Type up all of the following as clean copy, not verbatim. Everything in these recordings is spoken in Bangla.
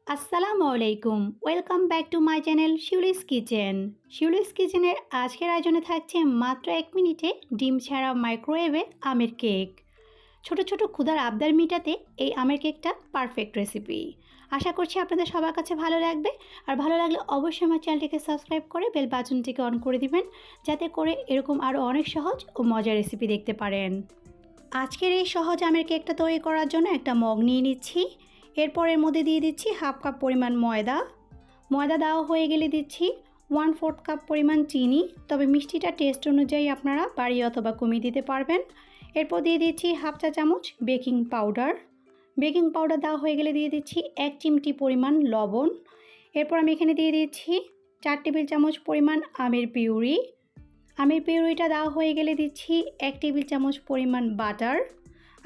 আসসালামু আলাইকুম, welcome back to my channel Shiuli's kitchen. Shiuli's কিচেনের আজকের আয়োজনে থাকছে মাত্র 1 মিনিটে ডিম ছাড়া মাইক্রোওয়েভে আমের কেক। ছোট ছোট ক্ষুধার আবদার মেটাতে এই আমের কেকটা পারফেক্ট রেসিপি। আশা করছি আপনাদের সবার কাছে ভালো লাগবে। আর ভালো লাগলে অবশ্যই আমার চ্যানেলটিকে সাবস্ক্রাইব করে বেল বাটনটিকে অন করে দিবেন, যাতে করে এরকম আরও অনেক সহজ ও মজার রেসিপি দেখতে পারেন। আজকের এই সহজ আমের কেকটা তৈরি করার জন্য একটা মগ নিয়ে নিচ্ছি। এরপর এর মধ্যে দিয়ে দিচ্ছি 1/2 কাপ পরিমাণ ময়দা দেওয়া হয়ে গেলে দিচ্ছি 1/4 কাপ পরিমাণ চিনি, তবে মিষ্টিটা টেস্ট অনুযায়ী আপনারা বাড়িয়ে অথবা কমিয়ে দিতে পারবেন। এরপর দিয়ে দিচ্ছি 1/2 চা চামচ বেকিং পাউডার দেওয়া হয়ে গেলে দিয়ে দিচ্ছি 1 চিমটি পরিমাণ লবণ। এরপর আমি এখানে দিয়ে দিচ্ছি 4 টেবিল চামচ পরিমাণ আমের পিউরিটা দেওয়া হয়ে গেলে দিচ্ছি 1 টেবিল চামচ পরিমাণ বাটার।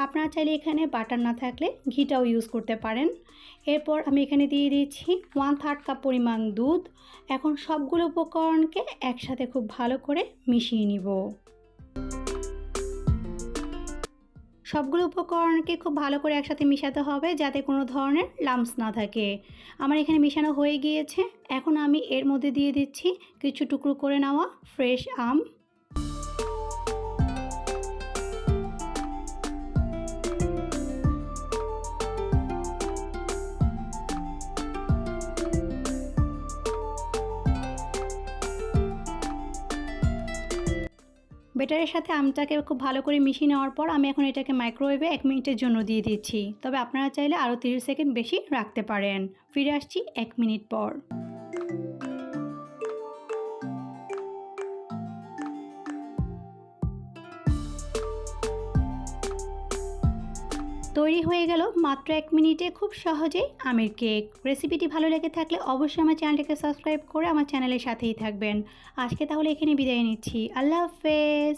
আপনারা চাইলে এখানে বাটার না থাকলে ঘিটাও ইউজ করতে পারেন। এরপর আমি এখানে দিয়ে দিচ্ছি 1/3 কাপ পরিমাণ দুধ। এখন সবগুলো উপকরণকে একসাথে খুব ভালো করে মিশিয়ে নিব। সবগুলো উপকরণকে খুব ভালো করে একসাথে মিশাতে হবে, যাতে কোনো ধরনের লাম্পস না থাকে। আমার এখানে মিশানো হয়ে গিয়েছে। এখন আমি এর মধ্যে দিয়ে দিচ্ছি কিছু টুকরো করে নেওয়া ফ্রেশ আম। ব্যাটারের সাথে আমটাকে খুব ভালো করে মিশিয়ে নেওয়ার পর আমি এখন এটাকে মাইক্রোওয়েভে 1 মিনিটের জন্য দিয়ে দিচ্ছি। তবে আপনারা চাইলে আরও 30 সেকেন্ড বেশি রাখতে পারেন। ফিরে আসছি 1 মিনিট পর। তৈরি হয়ে গেল মাত্র 1 মিনিটে খুব সহজেই আমের কেক। রেসিপিটি ভালো লেগে থাকলে অবশ্যই আমার চ্যানেলটিকে সাবস্ক্রাইব করে আমার চ্যানেলের সাথেই থাকবেন। আজকে তাহলে এখানে বিদায় নিচ্ছি। আল্লাহ হাফেজ।